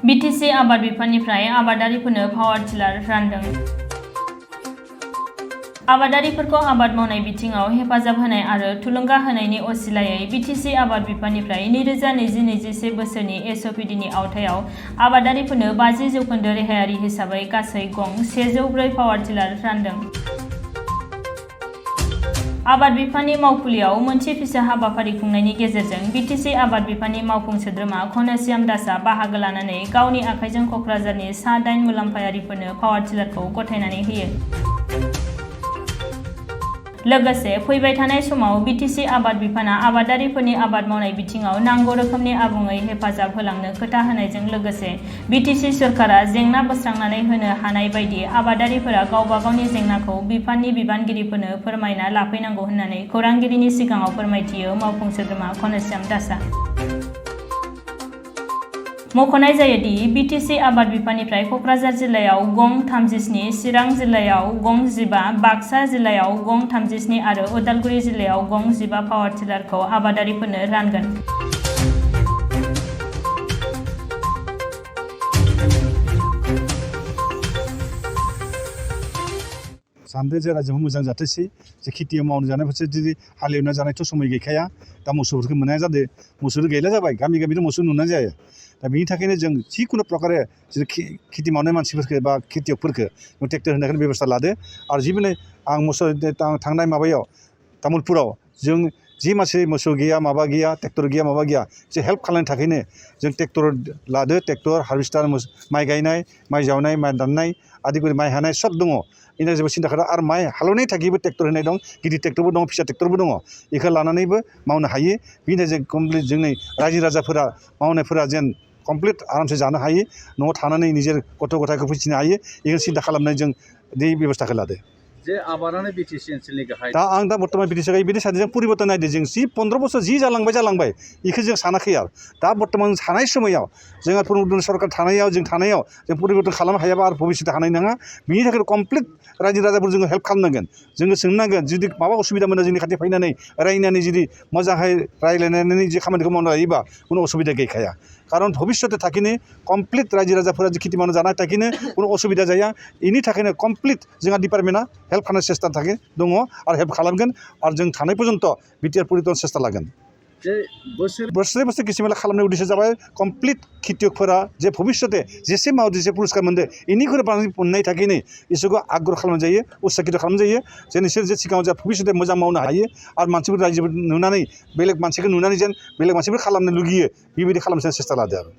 BTC आबाद बिफाननिफ्राय आबादारिफोरनो power tiller रानदों। आबादारिफोरखौ आबाद मावनाय बिथिङाव हेफाजाब होनाय आरो थुलुंगा होनायनि असिलायै BTC आबाद बिफाननिफ्राय 2020-21 बोसोरनि SOPD नि आवथायाव आबादारिफोरनो 50% रेहायारि हिसाबै गासै गं 104 पावार टिलार रानदों। आबाद बिफाननि मावखुलियाव मोनसे फिसा हाबाफारि खुंनायनि गेजेरजों BTC आबाद बिफाननि मावफुं सोद्रोमा घनश्याम दासआ बाहागो लानानै गावनि आखाइजों क'क्राझारनि सा 8 मुलाम्फायारिफोरनो पावार टिलारखौ गथायनानै होयो। लोगोसे फैबाय थानाय समाव BTC आबाद बिफाना आबादारिफोरनि आबाद मावनाय बिथिङाव नांगौ रोखोमनि आबुङै हेफाजाब होलांनो खोथा होनायजों लोगोसे BTC सरकारा जेंना बोस्रांनानै होनो हानाय बायदि आबादारिफोरा गावबा गावनि जेंनाखौ बिफाननि बिबानगिरिफोरनो फोरमायना लाफैनांगौ होननानै खौरांगिरिनि सिगाङाव फोरमायथियो मावफुं सोद्रोमा घनश्याम दासआ। मख'नाय जायोदि BTC आबाद बिफाननिफ्राय क'क्राझार जिल्लायाव गं 37, चिरां जिल्लायाव गं 15, बाक्सा जिल्लायाव गं 37 आरो उदालगुरि जिल्लायाव गं 15 पावार टिलारखौ आबादारिफोरनो रानगोन। सानदो जे रायजोआव मोजां जाथोंसै जे खेथि मावनो जानायफोरसो जुदि हालेवना जानायथ' समय गैखाया दा मोसौफोरखौ मोननाय जादों मोसौ गैला जाबाय गामि मोसौ नुनाय जायो दा बेनि थाखायनो जों जिखुनु प्रकारे खेथि मावनाय मानसिफोरखौ बा खेतियकफोरखौ ट्रेक्टर होनायनि बेबस्था लादो आरो जिमाने आं मोसौ थांनाय माबायाव तामुलपुराव जों जि मानसि मोसौ गैया माबा गैया ट्रेक्टर गैया माबा गैया जे हेल्प खालामनो थाखायनो जों ट्रेक्टर लादो ट्रेक्टर हारभेस्टार माइ गायनाय माइ जावनाय माइ दाननाय आदिफोर माइ हानाय सब दङ इना जेबो सिन्था खालामा आरो माइ हालेवनायनि थाखायबो ट्रेक्टर होनाय दं गिदिर ट्रेक्टरबो दं फिसा ट्रेक्टरबो दङ बेखौ लानानैबो मावनो हायो बिनि जों कमप्लिट जोंनि रायजो राजाफोरा मावनायफोरा जेन कमप्लिट आरामसे जानो हायो न'आव थानानै निजेर गथ' गथायखौ फिसिनो हायो बेखौ सिन्था खालामनाय जों बे बेबस्थाखौ लादो। जे आबादानो BTC ओनसोलनि गाहाय दा आं दा बर्तमान BTC बिनि सानैजों परिबर्तन नायदों जों 15 बोसोर जि जालांबाय बेखौ जों सानाखै आरो दा बर्तमान सानाय समायाव जोंहा पुनर्दन सरकार थानायाव जों परिबर्तन खालामनो हायाबा आरो भबिष्यत हानाय नङा बिनि थाखाय कमप्लिट रायजो राजाफोर जोङो हेल्प खालामनांगोन जोङो सोंनांगोन जुदि माबा असुबिदा मोनो जोंनि खाथियाव फैनानै रायनानै जुदि मोजाङै रायलायनानै जे खामानिखौ मावनो हायोबा कुनु असुबिदा गैखाया खारन भबिष्यत थाखिनो कमप्लिट रायजो राजाफोरा जे खेथि मावनो जानाय थाखिनो कुनु असुबिदा जाया बेनि थाखायनो कमप्लिट जोंहा डिपार्टमेन्टआ हेल्प खालामनो सेस्था थाखि दङ आरो हेल्प खालामगोन आरो जों थानाय पर्यन्त बिटिआर परिबर्तन सेस्था लागोन। जे बोसोरे किसुमान खालामनाय उद्देश्य जाबाय कमप्लिट खेतियकफोरा जे भबिष्यते जेसे माव जेसे पुरस्कार मोनदो इनिख्रुइ बांसिन मोननाय थाखिनो इसोरखौ आग्रह खालामजायो उत्साहित खालामजायो जे नोंसोर जे सिगाङाव जा भबिष्यते मोजां मावनो हायो आरो मानसिफोर रायजो नुनानै बेलेग मानसिखौ नुनानै जेन बेलेग मानसिफोर खालामनो लुगैयो बेबायदि खालामनो सेस्था लादो आरो।